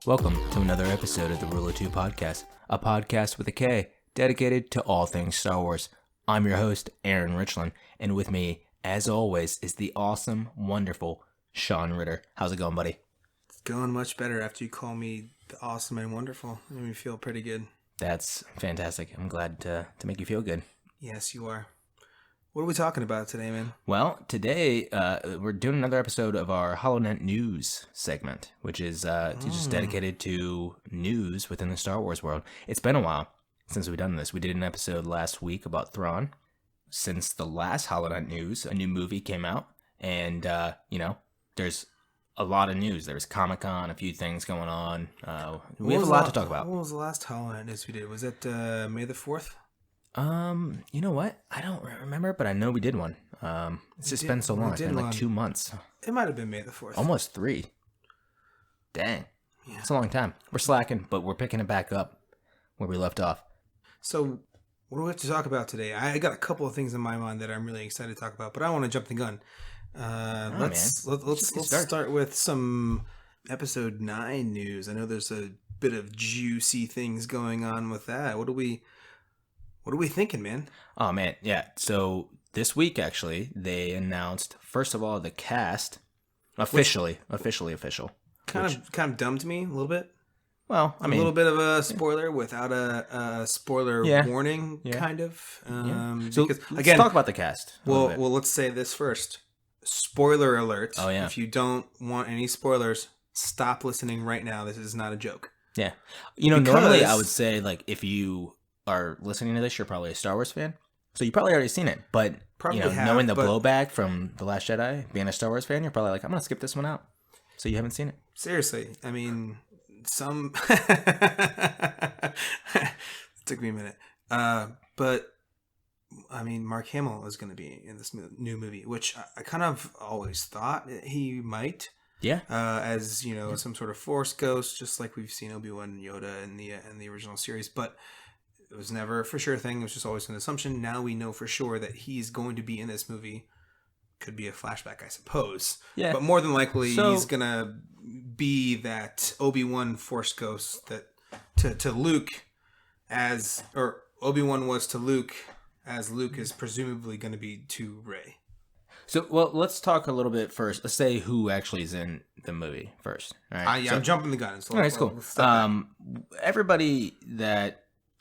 Welcome to another episode of the Rule of Two Podcast, a podcast with a K, dedicated to all things Star Wars. I'm your host, Aaron Richland, and with me, as always, is the awesome, wonderful Sean Ritter. How's it going, buddy? It's going much better after you call me the awesome and wonderful. It made me feel pretty good. That's fantastic. I'm glad to make you feel good. Yes, you are. What are we talking about today, man? Well, today we're doing another episode of our Holonet news segment, which is just dedicated to news within the Star Wars world. It's been a while since we've done this. We did an episode last week about Thrawn. Since the last Holonet news, a new movie came out, and there's a lot of news. There's Comic-Con, a few things going on. We have a lot to talk about. What was the last Holonet news we did? Was it May the 4th? You know what? I don't remember, but I know we did one. It's just been so long. It's been like 2 months. It might have been May the 4th. Almost 3. Dang. Yeah. It's a long time. We're slacking, but we're picking it back up where we left off. So, what do we have to talk about today? I got a couple of things in my mind that I'm really excited to talk about, but I don't want to jump the gun. Let's start with some episode 9 news. I know there's a bit of juicy things going on with that. What are we thinking, man? Oh, man. Yeah. So this week, actually, they announced, first of all, the cast official. Kind of dumbed me a little bit. Well, I mean, a little bit of a spoiler without a spoiler warning, kind of. So because, let's talk about the cast. Well, let's say this first. Spoiler alert. Oh, yeah. If you don't want any spoilers, stop listening right now. This is not a joke. Yeah. Normally I would say, like, if you are listening to this, you're probably a Star Wars fan, so you probably already seen it. But knowing the blowback from The Last Jedi, being a Star Wars fan, you're probably like, I'm gonna skip this one out. So you haven't seen it. Seriously, I mean, it took me a minute, but I mean, Mark Hamill is going to be in this new movie, which I kind of always thought he might. Yeah. As some sort of Force ghost, just like we've seen Obi-Wan and Yoda in the original series, but it was never a for sure thing. It was just always an assumption. Now we know for sure that he's going to be in this movie. Could be a flashback, I suppose. Yeah. But more than likely, he's going to be that Obi-Wan Force ghost that to Luke or Obi-Wan was to Luke as Luke is presumably going to be to Rey. So, well, let's talk a little bit first. Let's say who actually is in the movie first. All right. I'm jumping the gun. So all right, it's cool.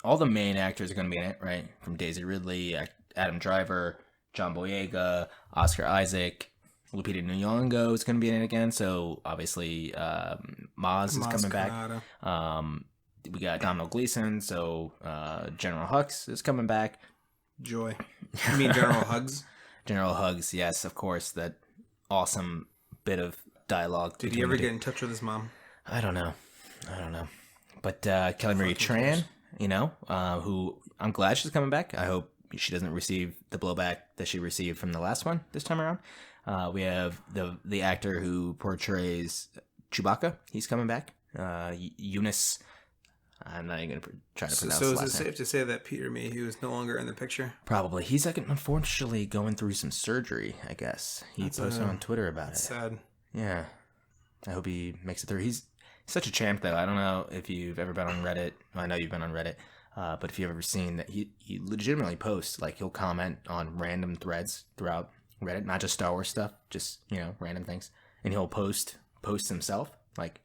All the main actors are going to be in it, right? From Daisy Ridley, Adam Driver, John Boyega, Oscar Isaac, Lupita Nyong'o is going to be in it again. So obviously, Maz is coming back. We got Donald Gleason, so General Hux is coming back. Joy. You mean General Hugs? General Hugs, yes, of course. That awesome bit of dialogue. Did he ever get in touch with his mom? I don't know. But Kelly Marie Tran, who I'm glad she's coming back. I hope she doesn't receive the blowback that she received from the last one this time around. We have the actor who portrays Chewbacca. He's coming back. Eunice. I'm not even going to try to pronounce his last name. So is it safe to say that Peter Mayhew is no longer in the picture? Probably. He's unfortunately going through some surgery, I guess. He posted on Twitter about it. Sad. Yeah. I hope he makes it through. He's such a champ, though. I don't know if you've ever been on Reddit. Well, I know you've been on Reddit. But if you've ever seen that, he legitimately posts, like, he'll comment on random threads throughout Reddit, not just Star Wars stuff, just, random things. And he'll post himself, like,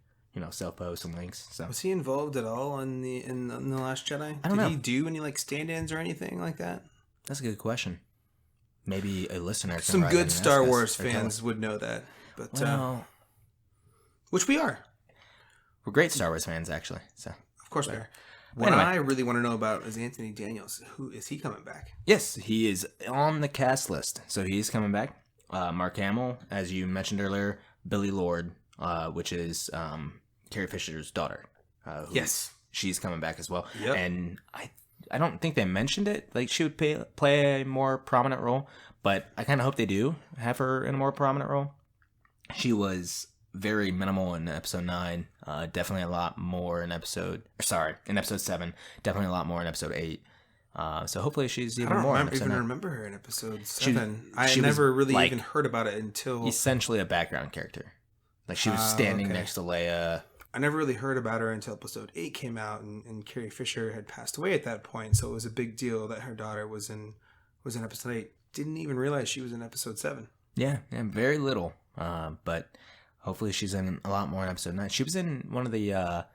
self-post and links. So was he involved at all in the Last Jedi? I don't know. Did he do any like stand-ins or anything like that? That's a good question. Maybe a listener. Some good Star Wars fans would know that, but which we are. We're great Star Wars fans, actually. So of course we are. What I really want to know about is Anthony Daniels. Who is he coming back? Yes, he is on the cast list, so he's coming back. Mark Hamill, as you mentioned earlier, Billy Lord, which is Carrie Fisher's daughter. Yes. She's coming back as well. Yep. And I don't think they mentioned it. Like, she would play a more prominent role, but I kind of hope they do have her in a more prominent role. She was very minimal in episode 9. Definitely a lot more in episode 7. Definitely a lot more in episode 8. So hopefully she's even more. I don't remember her in episode 7. I never really even heard about it until... Essentially a background character. Like, she was standing next to Leia. I never really heard about her until episode 8 came out, and Carrie Fisher had passed away at that point, so it was a big deal that her daughter was in episode 8. Didn't even realize she was in episode 7. Yeah, very little. But hopefully she's in a lot more in episode 9. She was in one of the,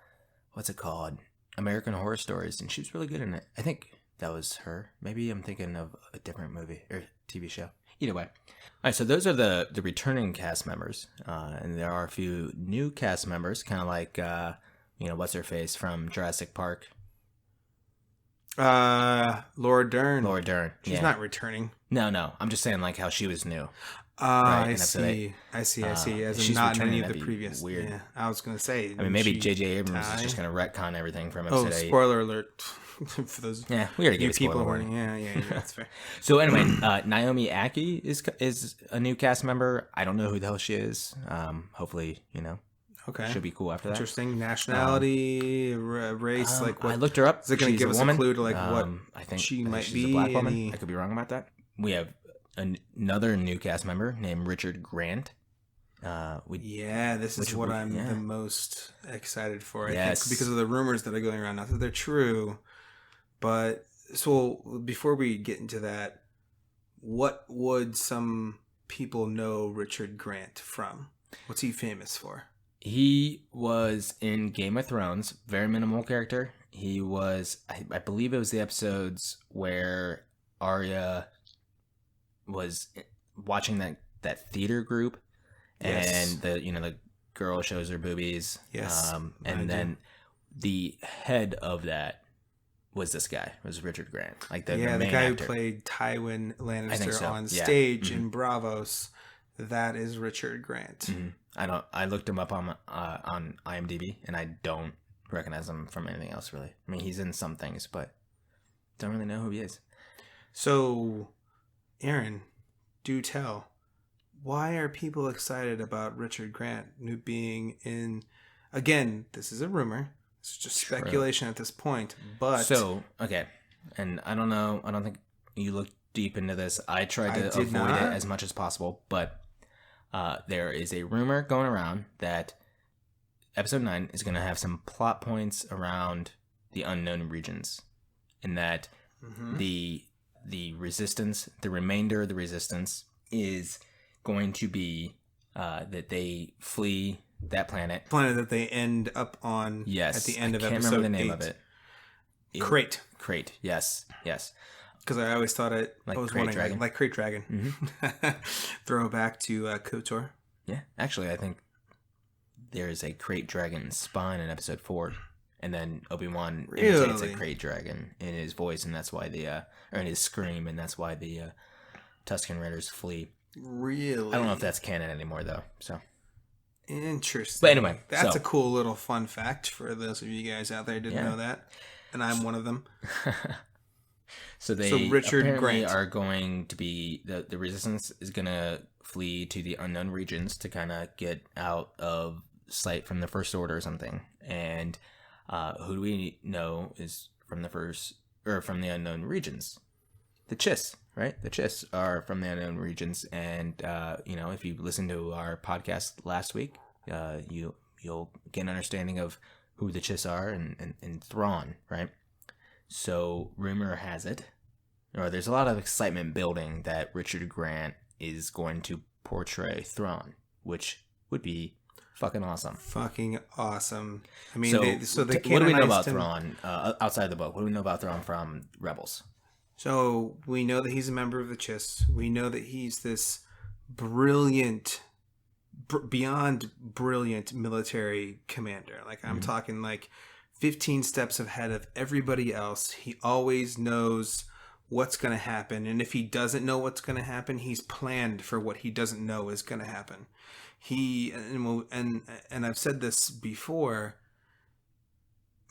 what's it called? American Horror Stories, and she was really good in it. I think that was her. Maybe I'm thinking of a different movie or TV show. Either way. All right, so those are the returning cast members. And there are a few new cast members, kind of like, what's her face from Jurassic Park? Laura Dern. Laura Dern. She's not returning. No. I'm just saying like how she was new. I see. As in not in any of the that'd be previous. weird. Yeah, I was gonna say. I mean, maybe J.J. Abrams is just gonna retcon everything from episode 8. Spoiler alert for those. Yeah, we already gave a spoiler people. warning. Yeah, that's fair. So anyway, Naomi Aki is a new cast member. I don't know who the hell she is. Hopefully, Okay. should be cool after that. Interesting. Nationality, race, like what? I looked her up. Is it going to She's give us woman. a clue to like what I think she might she's be? a black woman. I could be wrong about that. We have another new cast member named Richard Grant. This is what I'm the most excited for. I Yes. think because of the rumors that are going around. Not that they're true, but so before we get into that, what would some people know Richard Grant from? What's he famous for? He was in Game of Thrones, very minimal character. He was, I believe it was the episodes where Arya was watching that theater group, and the girl shows her boobies. Yes, and then the head of that was this guy. Was Richard Grant, like the main guy actor who played Tywin Lannister so. on stage in Bravos. That is Richard Grant. Mm-hmm. I looked him up on IMDb, and I don't recognize him from anything else really. I mean, he's in some things, but don't really know who he is. So, Aaron, do tell. Why are people excited about Richard Grant being in? Again, this is a rumor. It's just speculation at this point. But so okay, and I don't know. I don't think you looked deep into this. I tried to avoid it as much as possible, but there is a rumor going around that episode 9 is going to have some plot points around the unknown regions, and that the resistance, the remainder of the resistance, is going to be that they flee that planet that they end up on. Yes, at the end of I can't episode remember the name 8. of it. Crate. Yes. Because I always thought it like was Crate Dragon. like Crate Dragon. Mm-hmm. Throwback to KOTOR. Yeah, actually, I think there is a Crate Dragon spawn in episode 4, and then Obi-Wan imitates a Crate Dragon in his voice, and that's why or in his scream, and that's why the Tusken Raiders flee. Really? I don't know if that's canon anymore, though. So interesting. But anyway, that's a cool little fun fact for those of you guys out there who didn't know that, and I'm one of them. So Richard apparently Grant are going to be the resistance is going to flee to the unknown regions to kind of get out of sight from the First Order or something. And who do we know is from the unknown regions? The Chiss, right? The Chiss are from the unknown regions, and if you listen to our podcast last week, you'll get an understanding of who the Chiss are and Thrawn, right? So rumor has it, or there's a lot of excitement building that Richard Grant is going to portray Thrawn, which would be fucking awesome. Fucking awesome. I mean, what do we know about Thrawn outside of the book? What do we know about Thrawn from Rebels? So we know that he's a member of the Chiss. We know that he's this brilliant, beyond brilliant military commander. Like I'm talking like 15 steps ahead of everybody else. He always knows what's going to happen. And if he doesn't know what's going to happen, he's planned for what he doesn't know is going to happen. And I've said this before,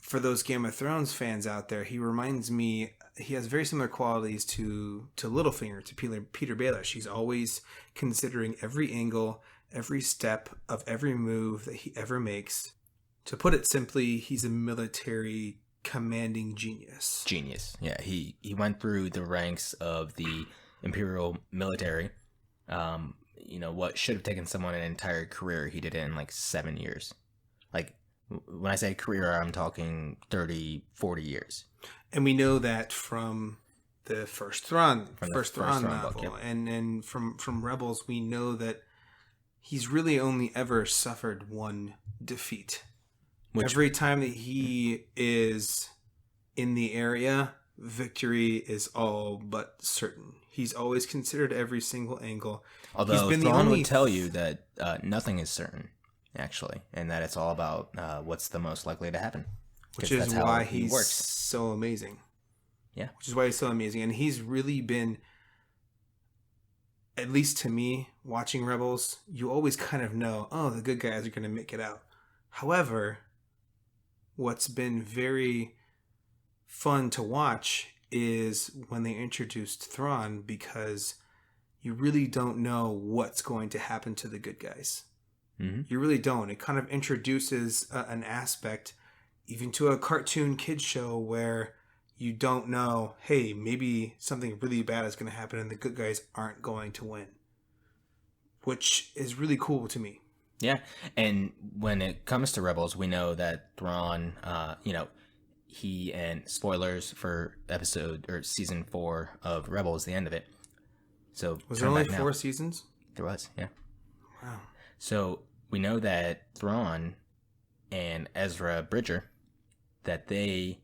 for those Game of Thrones fans out there, he reminds me, he has very similar qualities to Littlefinger, to Peter Baelish. He's always considering every angle, every step of every move that he ever makes. To put it simply, he's a military commanding genius. Yeah. He went through the ranks of the Imperial military. What should have taken someone an entire career, he did it in like 7 years. Like When I say career, I'm talking 30, 40 years. And we know that from the first Thrawn book, novel, yep. and from Rebels, we know that he's really only ever suffered one defeat. Every time that he is in the area, victory is all but certain. He's always considered every single angle. Although Thrawn would tell you that nothing is certain, actually, and that it's all about what's the most likely to happen. Which is why he's so amazing. Yeah. Which is why he's so amazing. And he's really been, at least to me, watching Rebels, you always kind of know, oh, the good guys are going to make it out. However, what's been very fun to watch is when they introduced Thrawn, because you really don't know what's going to happen to the good guys. Mm-hmm. You really don't. It kind of introduces an aspect, even to a cartoon kids show, where you don't know, hey, maybe something really bad is going to happen and the good guys aren't going to win. Which is really cool to me. Yeah, and when it comes to Rebels, we know that Thrawn, he and spoilers for season 4 of Rebels, the end of it. So was there only 4 seasons? There was, yeah. Wow. So we know that Thrawn and Ezra Bridger, that they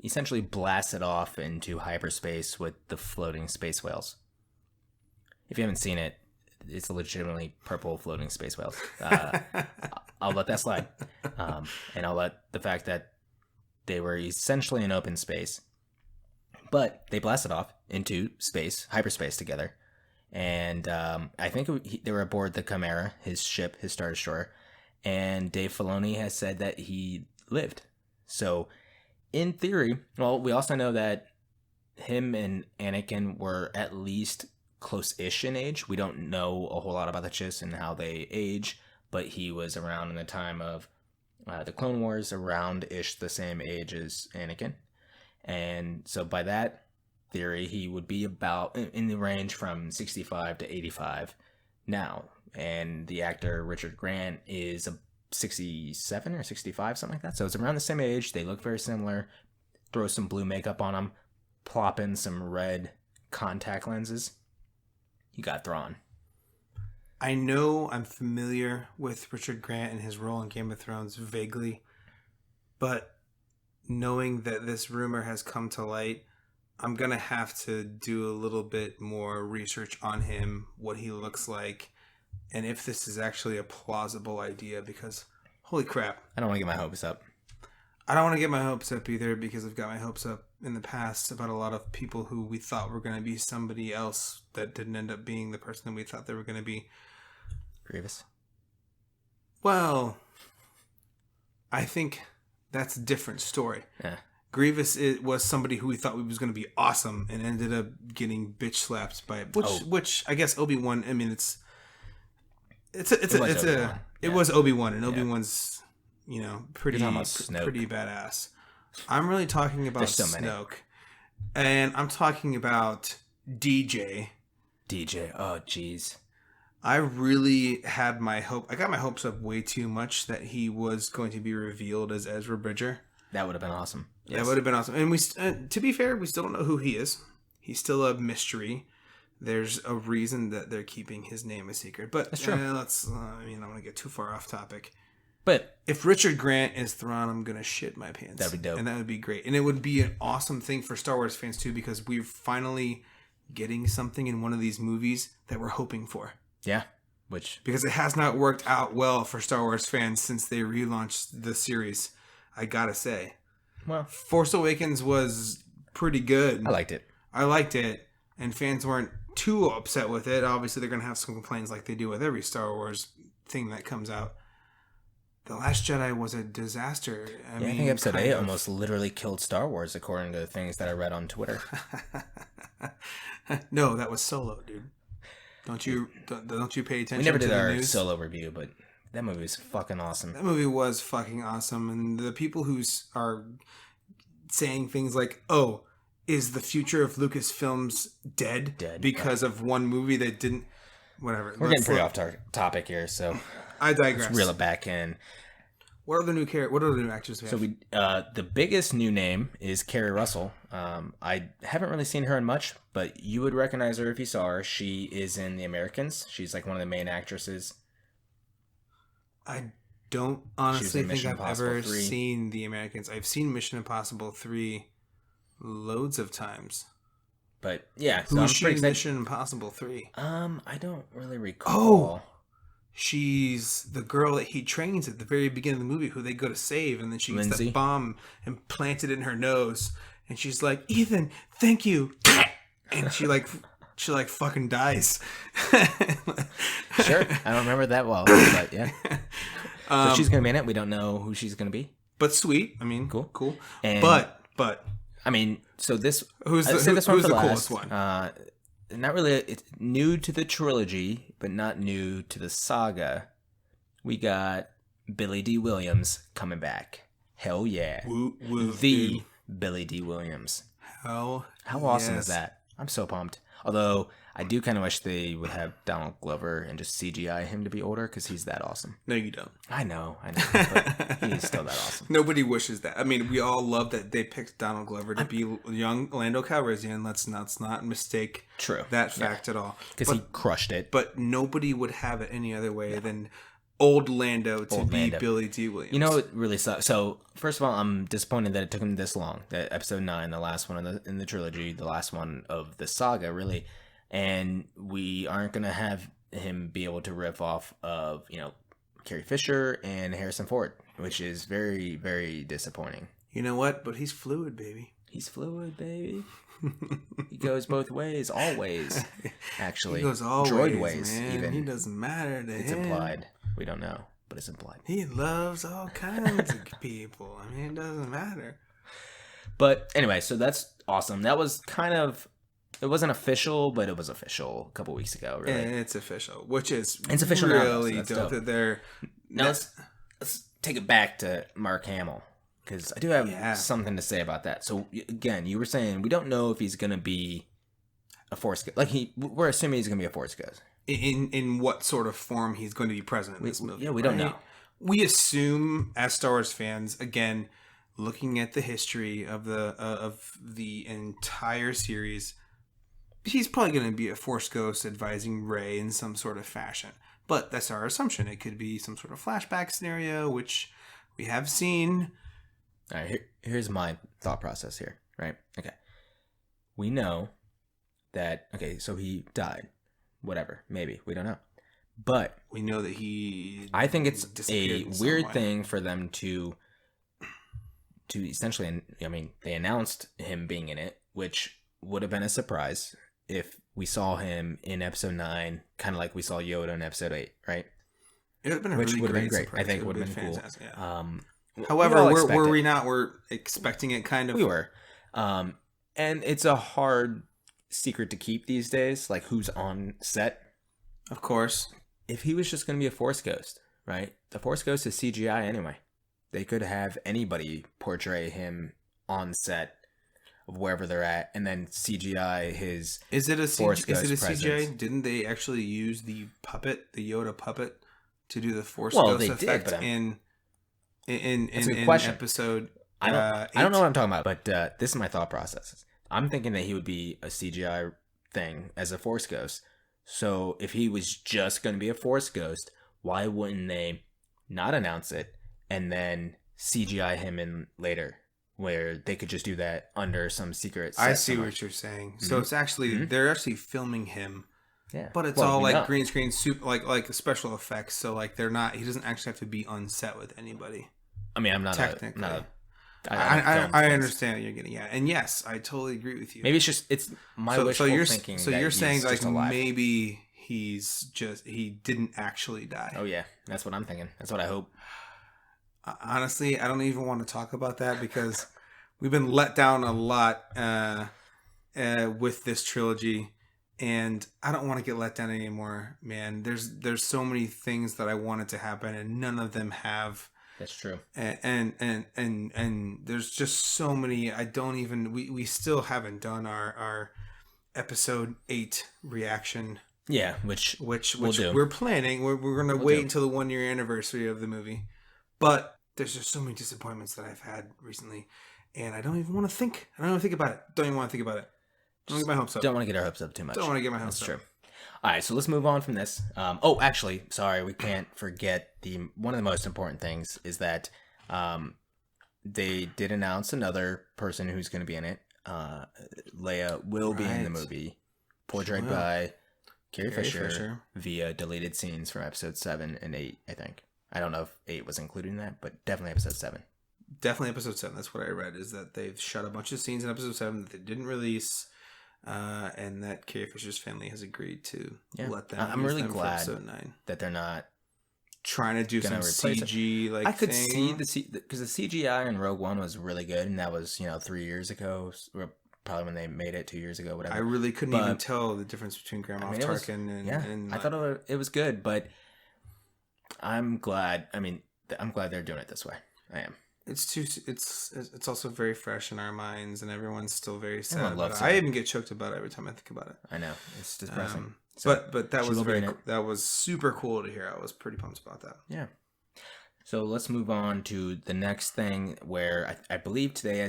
essentially blasted off into hyperspace with the floating space whales. If you haven't seen it, it's legitimately purple floating space whales. I'll let that slide. And I'll let the fact that they were essentially in open space, but they blasted off into space, hyperspace together. And I think they were aboard the Chimera, his ship, his Star Destroyer. And Dave Filoni has said that he lived. So in theory, well, we also know that him and Anakin were at least close-ish in age. We don't know a whole lot about the Chiss and how they age, but he was around in the time of the Clone Wars, around-ish the same age as Anakin. And so by that theory, he would be about in the range from 65 to 85 now. And the actor Richard Grant is 67 or 65, something like that. So it's around the same age. They look very similar. Throw some blue makeup on them. Plop in some red contact lenses. You got Thrawn. I know I'm familiar with Richard Grant and his role in Game of Thrones vaguely, but knowing that this rumor has come to light, I'm going to have to do a little bit more research on him, what he looks like, and if this is actually a plausible idea, because holy crap. I don't want to get my hopes up. I don't want to get my hopes up either, because I've got my hopes up in the past about a lot of people who we thought were going to be somebody else that didn't end up being the person that we thought they were going to be. Grievous. Well, I think that's a different story. Yeah. Grievous was somebody who we thought was going to be awesome and ended up getting bitch slapped by it. Which I guess Obi-Wan. I mean, it was Obi-Wan, and Obi-Wan's pretty badass. I'm really talking about Snoke, and I'm talking about DJ. Oh, jeez. I really had my hope. I got my hopes up way too much that he was going to be revealed as Ezra Bridger. That would have been awesome. Yes. That would have been awesome. And we, to be fair, we still don't know who he is. He's still a mystery. There's a reason that they're keeping his name a secret. But that's true. I don't want to get too far off topic. But if Richard Grant is Thrawn, I'm going to shit my pants. That'd be dope. And that would be great. And it would be an awesome thing for Star Wars fans, too, because we're finally getting something in one of these movies that we're hoping for. Yeah. Because it has not worked out well for Star Wars fans since they relaunched the series, I gotta say. Well, Force Awakens was pretty good. I liked it. And fans weren't too upset with it. Obviously, they're going to have some complaints like they do with every Star Wars thing that comes out. The Last Jedi was a disaster. I think Episode 8 almost literally killed Star Wars, according to things that I read on Twitter. No, that was Solo, dude. Don't you pay attention to the news? We never did our Solo review, but that movie was fucking awesome. That movie was fucking awesome. And the people who are saying things like, oh, is the future of Lucasfilms dead because of one movie that didn't... Whatever. We're getting pretty off topic here, so... I digress. Let's reel it back in. What other new actors do we have? So the biggest new name is Kerry Russell. I haven't really seen her in much, but you would recognize her if you saw her. She is in The Americans. She's like one of the main actresses. I don't honestly think I've ever seen The Americans. I've seen Mission Impossible 3 loads of times. But yeah, so who's she in Mission Impossible 3? I don't really recall. Oh, she's the girl that he trains at the very beginning of the movie, who they go to save, and then she gets that bomb implanted in her nose, and she's like, "Ethan, thank you," and she fucking dies. Sure, I don't remember that well, but yeah. So she's gonna be in it. We don't know who she's gonna be, but sweet. I mean, cool. And, but I mean, so this who's the coolest one? Not really. It's new to the trilogy, but not new to the saga. We got Billy D. Williams coming back. Hell yeah! Dude. Billy D. Williams. How awesome is that? I'm so pumped. Although I do kind of wish they would have Donald Glover and just CGI him to be older, because he's that awesome. No, you don't. I know. But he's still that awesome. Nobody wishes that. I mean, we all love that they picked Donald Glover to be young Lando Calrissian. Let's not mistake that fact at all. Because he crushed it. But nobody would have it any other way than old Lando to be Billy D. Williams. You know what really sucks? So, first of all, I'm disappointed that it took him this long. That episode 9, the last one in the trilogy, the last one of the saga, really. And we aren't going to have him be able to riff off of, Carrie Fisher and Harrison Ford, which is very, very disappointing. You know what? But he's fluid, baby. He's fluid, baby. He goes both ways, always. Actually, he goes always, droid ways, man. Even he doesn't matter to him. It's implied. We don't know, but it's implied. He loves all kinds of people. I mean, it doesn't matter. But anyway, so that's awesome. That was kind of. It wasn't official, but it was official a couple weeks ago. Really, and it's official, which is official really now, so dope. That now let's take it back to Mark Hamill, because I do have something to say about that. So again, you were saying we don't know if he's gonna be a Force Ghost. We're assuming he's gonna be a Force Ghost. In what sort of form he's going to be present in this movie? Yeah, we don't know. We assume, as Star Wars fans, again, looking at the history of the entire series, he's probably going to be a Force Ghost advising Rey in some sort of fashion. But that's our assumption. It could be some sort of flashback scenario, which we have seen. All right, here's my thought process here, right? Okay. We know that, so he died. Whatever, maybe. We don't know. But we know that I think it's a weird thing for them to essentially, they announced him being in it, which would have been a surprise if we saw him in episode 9, kind of like we saw Yoda in episode 8, right? It would have been a really great surprise. I think it would have been cool. Yeah. However, were we not? We're expecting it kind of. We were. And it's a hard secret to keep these days, like who's on set. Of course. If he was just going to be a Force Ghost, right? The Force Ghost is CGI anyway. They could have anybody portray him on set of wherever they're at, and then CGI his Force Ghost presence. CGI? Didn't they actually use the Yoda puppet, to do the Force Ghost effect in episode? I don't know what I'm talking about, but this is my thought process. I'm thinking that he would be a CGI thing as a Force Ghost. So if he was just going to be a Force Ghost, why wouldn't they not announce it and then CGI him in later, where they could just do that under some secret set? I see what you're saying. Mm-hmm. So it's actually they're actually filming him. Yeah. But it's all like green screen like special effects. So like he doesn't actually have to be on set with anybody. I mean, I'm not technically. I understand what you're getting at, and yes, I totally agree with you. Maybe it's my wishful thinking. So you're saying like maybe he didn't actually die. Oh yeah, that's what I'm thinking. That's what I hope. Honestly, I don't even want to talk about that, because we've been let down a lot with this trilogy, and I don't want to get let down anymore, man. There's so many things that I wanted to happen, and none of them have. That's true. And there's just so many. We still haven't done our episode 8 reaction. Yeah, which we'll do. We're planning. We're gonna wait until the 1-year anniversary of the movie. But there's just so many disappointments that I've had recently, and I don't even want to think. I don't even think about it. Don't even want to think about it. Don't get my hopes up. Don't want to get our hopes up too much. Don't want to get my hopes That's up. true. All right, so let's move on from this. Actually, sorry, we can't forget one of the most important things is that they did announce another person who's going to be in it. Leia will be in the movie, portrayed by Carrie Fisher via deleted scenes from episode 7 and 8, I think. I don't know if 8 was included in that, but definitely episode 7. Definitely episode 7. That's what I read, is that they've shot a bunch of scenes in episode 7 that they didn't release, and that Carrie Fisher's family has agreed to let them. I'm really glad episode 9. that they're not trying to do some CG like I could thing. see because the CGI in Rogue One was really good, and that was 3 years ago, or probably when they made it 2 years ago, whatever. I really couldn't even tell the difference between Grand Moff Tarkin and I thought it was good, but I'm glad. I'm glad they're doing it this way. I am. It's also very fresh in our minds, and everyone's still very sad about it. I even get choked about it every time I think about it. I know, it's depressing. But that was that was super cool to hear. I was pretty pumped about that. Yeah. So let's move on to the next thing, where I believe today,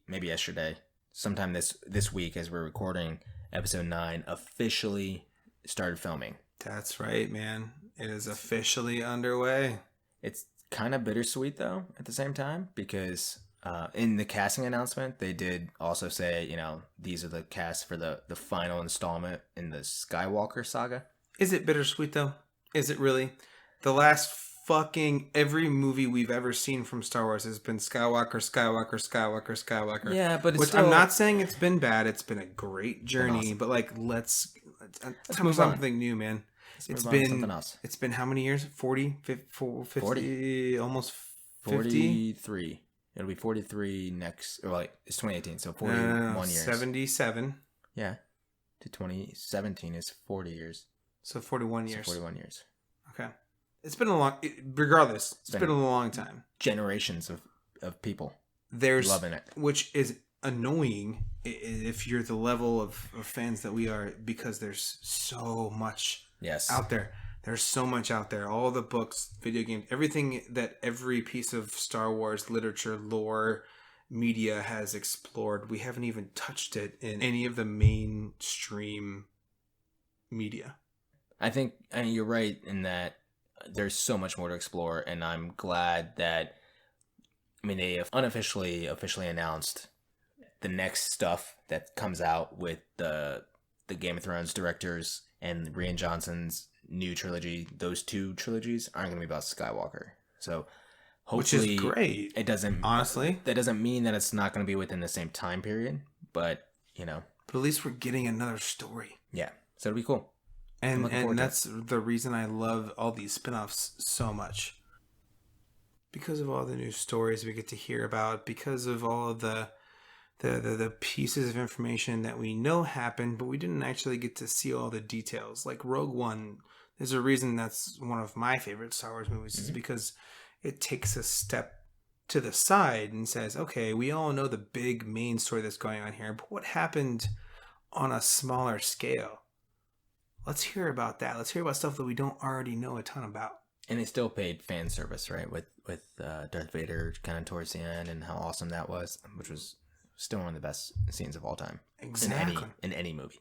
maybe yesterday, sometime this week, as we're recording, episode 9 officially started filming. That's right, man. It is officially underway. It's kind of bittersweet, though, at the same time, because in the casting announcement, they did also say, these are the cast for the final installment in the Skywalker saga. Is it bittersweet, though? Is it really? The last fucking every movie we've ever seen from Star Wars has been Skywalker. Yeah, but I'm not saying it's been bad. It's been a great journey, awesome. But let's tell me something new, man. It's been how many years? 40, 50, almost 50? 43. It'll be 43 next, or it's 2018, so 41 years. 77. Yeah. To 2017 is 40 years. So 41 years. 41 years. Okay. It's been regardless, it's been a long time. Generations of people loving it. Which is annoying if you're the level of fans that we are, because there's so much out there. There's so much out there. All the books, video games, everything that every piece of Star Wars literature, lore, media has explored. We haven't even touched it in any of the mainstream media. I think you're right in that there's so much more to explore, and I'm glad that they have officially announced the next stuff that comes out with the Game of Thrones directors and Rian Johnson's new trilogy. Those two trilogies aren't going to be about Skywalker, so hopefully, which is great. It doesn't that doesn't mean that it's not going to be within the same time period, but But at least we're getting another story. Yeah, so it'll be cool. And that's the reason I love all these spin-offs so much. Because of all the new stories we get to hear about, because of all of the pieces of information that we know happened, but we didn't actually get to see all the details. Like Rogue One, there's a reason that's one of my favorite Star Wars movies, is because it takes a step to the side and says, okay, we all know the big main story that's going on here, but what happened on a smaller scale? Let's hear about that. Let's hear about stuff that we don't already know a ton about. And they still paid fan service, right? With Darth Vader kind of towards the end, and how awesome that was, which was still one of the best scenes of all time. Exactly. In any movie.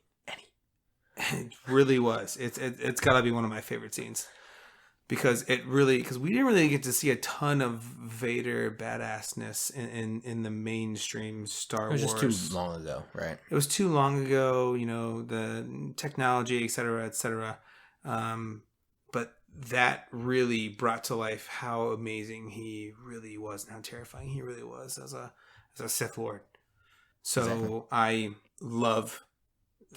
It really was. It's got to be one of my favorite scenes. Because we didn't really get to see a ton of Vader badassness in the mainstream Star Wars. It was just too long ago, right? It was too long ago, the technology, et cetera. But that really brought to life how amazing he really was and how terrifying he really was as a Sith Lord. So exactly. I love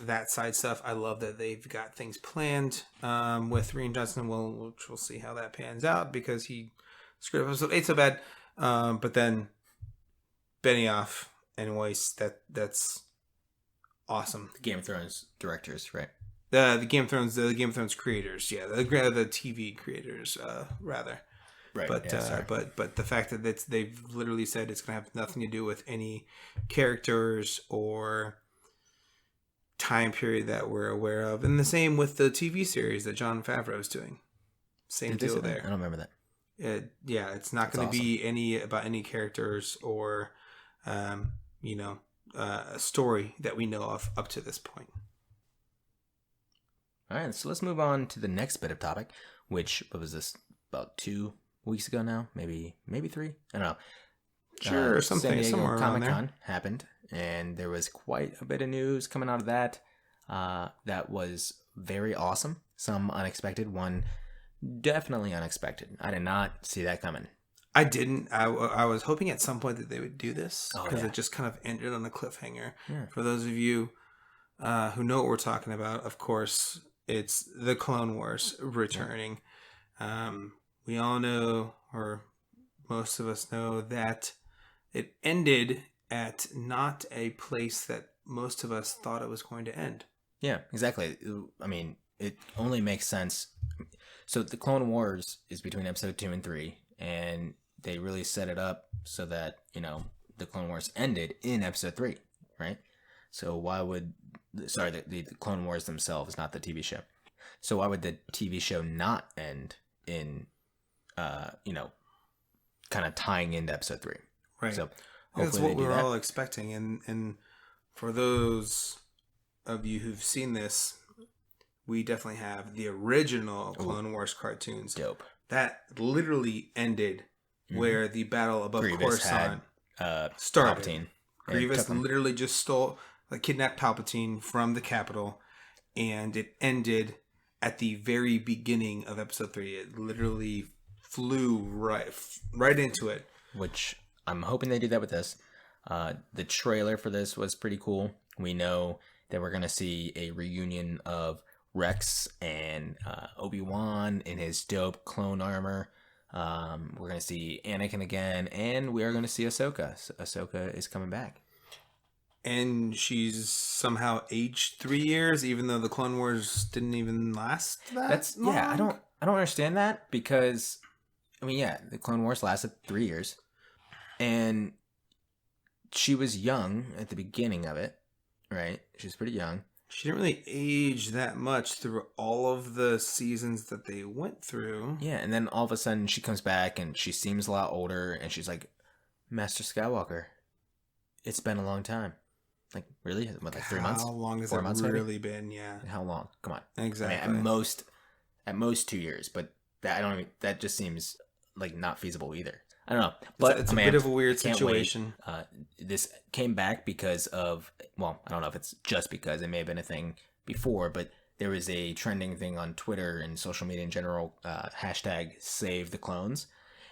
that side stuff. I love that they've got things planned with Rian Johnson. We'll see how that pans out, because he screwed up episode 8 so bad. But then Benioff and Weiss, that's awesome. The Game of Thrones directors, right? The Game of Thrones creators, yeah, the TV creators, rather. Right. But the fact that they've literally said it's going to have nothing to do with any characters or time period that we're aware of, and the same with the TV series that Jon Favreau is doing. Same deal there. I don't remember that. It's not going to be any characters or, a story that we know of up to this point. All right, so let's move on to the next bit of topic, which, what was this, about 2 weeks ago now? Maybe 3? I don't know. Sure, something San Diego somewhere around there. Comic-Con happened, and there was quite a bit of news coming out of that. That was very awesome. Some unexpected, one definitely unexpected. I did not see that coming. I didn't. I was hoping at some point that they would do this because yeah. it just kind of ended on a cliffhanger. Yeah. For those of you who know what we're talking about, of course, it's the Clone Wars returning. We all know, or most of us know, that it ended at not a place that most of us thought it was going to end. Yeah, exactly. I mean, it only makes sense. So the Clone Wars is between episode 2 and 3, and they really set it up so that, the Clone Wars ended in episode 3, right? So why would, the Clone Wars themselves, not the TV show. So why would the TV show not end in, kind of tying into episode 3? Right. So that's what we were all expecting. And for those of you who've seen this, we definitely have the original Clone Wars cartoons. Dope. That literally ended where the battle above Coruscant started. Palpatine. Grievous literally just kidnapped Palpatine from the Capitol, and it ended at the very beginning of episode 3. It literally flew right into it. Which I'm hoping they do that with this. The trailer for this was pretty cool. We know that we're going to see a reunion of Rex and Obi-Wan in his dope clone armor. We're going to see Anakin again, and we are going to see Ahsoka. Ahsoka is coming back. And she's somehow aged 3 years, even though the Clone Wars didn't even last that long. Yeah, I don't understand that, because the Clone Wars lasted 3 years, and she was young at the beginning of it, right? She was pretty young. She didn't really age that much through all of the seasons that they went through. Yeah, and then all of a sudden she comes back and she seems a lot older, and she's like, Master Skywalker, it's been a long time. Like, really? What, like 3 months? How long has 4 it months, really been? Yeah. How long? Come on. Exactly. At most 2 years, but that just seems like not feasible either. I don't know, but it's a bit of a weird situation. This came back because of, I don't know if it's just because, it may have been a thing before, but there was a trending thing on Twitter and social media in general, hashtag save the clones.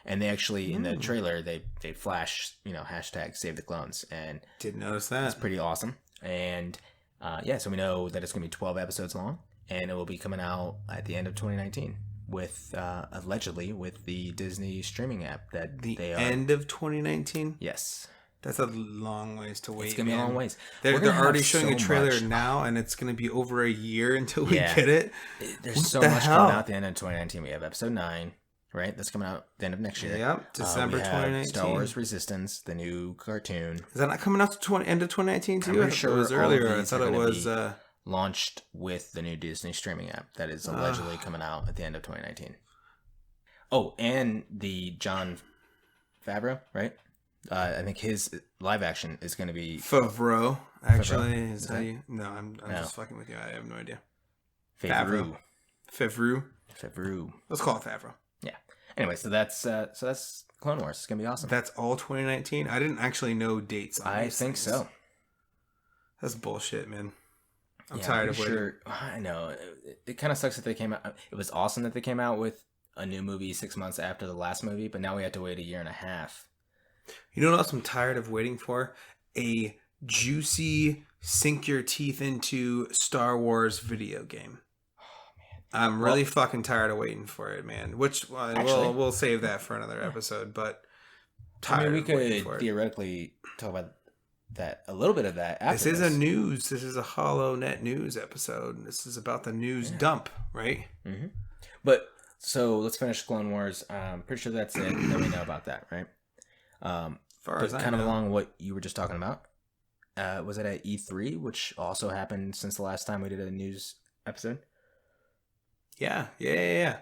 And they actually, in the trailer, they flash, hashtag save the clones. And didn't notice that. It's pretty awesome. And so we know that it's going to be 12 episodes long, and it will be coming out at the end of 2019. With allegedly with the Disney streaming app that they are. End of 2019. Yes, that's a long ways to wait. It's gonna be a long ways. They're already showing a trailer now, and it's gonna be over a year until we get it. There's so much coming out at the end of 2019. We have episode 9, right? That's coming out at the end of next year. Yep, December 2019. Star Wars Resistance, the new cartoon. Is that not coming out to end of 2019 too? I'm pretty sure it was earlier. I thought it was. Launched with the new Disney streaming app that is allegedly coming out at the end of 2019. Oh, and the Jon Favreau, right? I think his live action is going to be Favreau. Actually, is that you? No, I'm just fucking with you. I have no idea. Favreau. Let's call it Favreau. Yeah. Anyway, so that's Clone Wars. It's gonna be awesome. That's all 2019. I didn't actually know dates on I think so. That's bullshit, man. I'm tired of waiting. I know. It kind of sucks that they came out. It was awesome that they came out with a new movie 6 months after the last movie, but now we have to wait a year and a half. You know what else I'm tired of waiting for? A juicy, sink your teeth into Star Wars video game. Oh, man. I'm really fucking tired of waiting for it, man. Which we'll save that for another episode, but we could theoretically talk about that a little bit of that after this is a Holonet news episode. This is about the news dump, right? Mm-hmm. But so let's finish Clone Wars. Pretty sure that's it that we know about that, right? Far as I know. Along what you were just talking about, was it at E3, which also happened since the last time we did a news episode? Yeah. They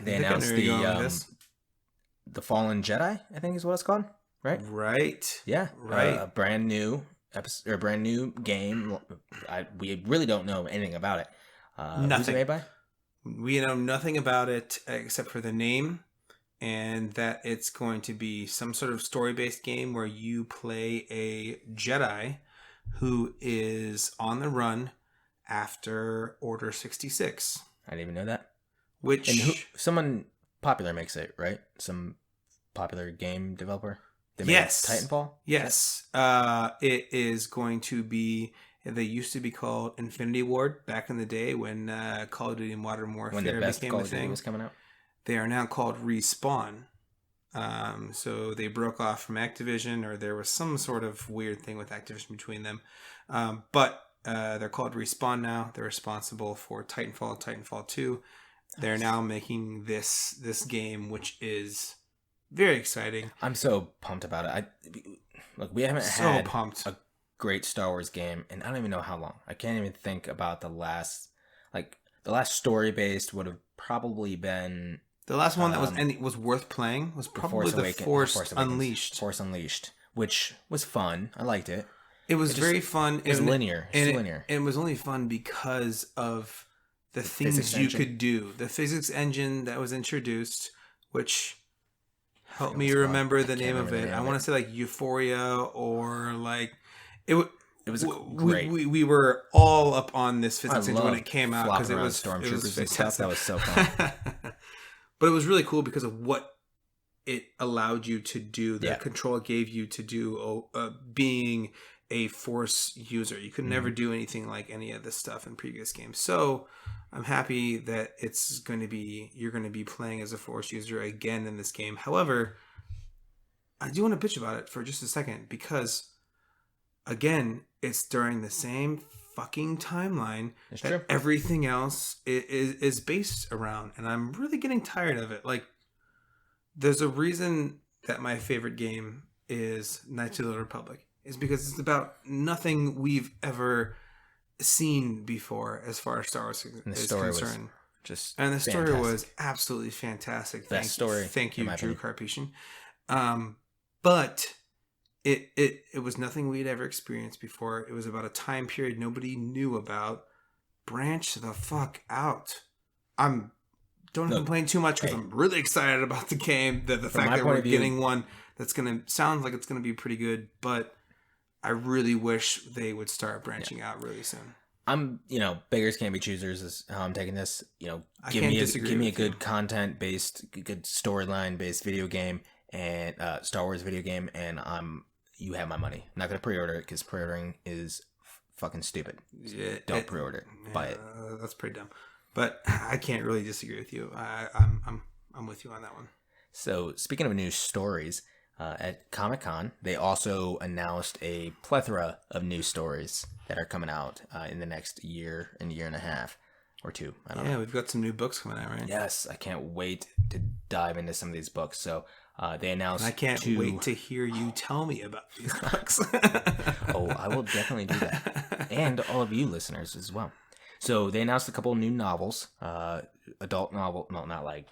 announced The Fallen Jedi, I think is what it's called, right? Right. Yeah, Right. a brand new episode, or brand new game. We really don't know anything about it. Who's it Nothing. made by? We know nothing about it except for the name, and that it's going to be some sort of story-based game where you play a Jedi who is on the run after Order 66. I didn't even know that. Which... And someone popular makes it, right? Some popular game developer? They made Yes. Titanfall? Yes. It is going to be... They used to be called Infinity Ward back in the day when Call of Duty Modern Warfare When the best became Call a of Duty thing. was coming out? They are now called Respawn. So they broke off from Activision, or there was some sort of weird thing with Activision between them. But they're called Respawn now. They're responsible for Titanfall, Titanfall 2. They're now making this game, which is very exciting. I'm so pumped about it. Look, we haven't So had pumped. a great Star Wars game, and I don't even know how long. I can't even think about the last story based would have probably been The last one that was worth playing was probably Force Unleashed. Force Unleashed, which was fun. I liked it. It was very fun. It was linear. It was only fun because of the things you could do. The physics engine that was introduced, which helped me remember the name of it. I want to say like Euphoria or like it was great. We were all up on this physics engine when it came out because it was stormtroopers and stuff. That was so fun. But it was really cool because of what it allowed you to do. The control it gave you to do being a Force user. You could never do anything like any of this stuff in previous games. So I'm happy that you're going to be playing as a Force user again in this game. However, I do want to bitch about it for just a second because, again, it's during the same fucking timeline that everything else is based around, and I'm really getting tired of it. Like, there's a reason that my favorite game is Knights of the Republic. Is because it's about nothing we've ever seen before as far as Star Wars is concerned. And the story was absolutely fantastic. Thank you, Drew Karpyshyn. But it was nothing we'd ever experienced before. It was about a time period nobody knew about. Branch the fuck out. Don't complain too much because I'm really excited about the game. The fact that we're getting one that's sounds like it's gonna be pretty good, but I really wish they would start branching out really soon. I'm, beggars can't be choosers is how I'm taking this. Give me a good content based, good storyline based video game and Star Wars video game, and you have my money. I'm not gonna pre-order it because pre-ordering is fucking stupid. Don't pre-order it. Buy it. That's pretty dumb. But I can't really disagree with you. I'm with you on that one. So speaking of new stories. At Comic-Con, they also announced a plethora of new stories that are coming out in the next year and a half or two. I don't know. Yeah, we've got some new books coming out, right? Yes, I can't wait to dive into some of these books. So they announced. And I can't wait to hear you tell me about these books. Oh, I will definitely do that, and all of you listeners as well. So they announced a couple of new novels, adult novel, no, not like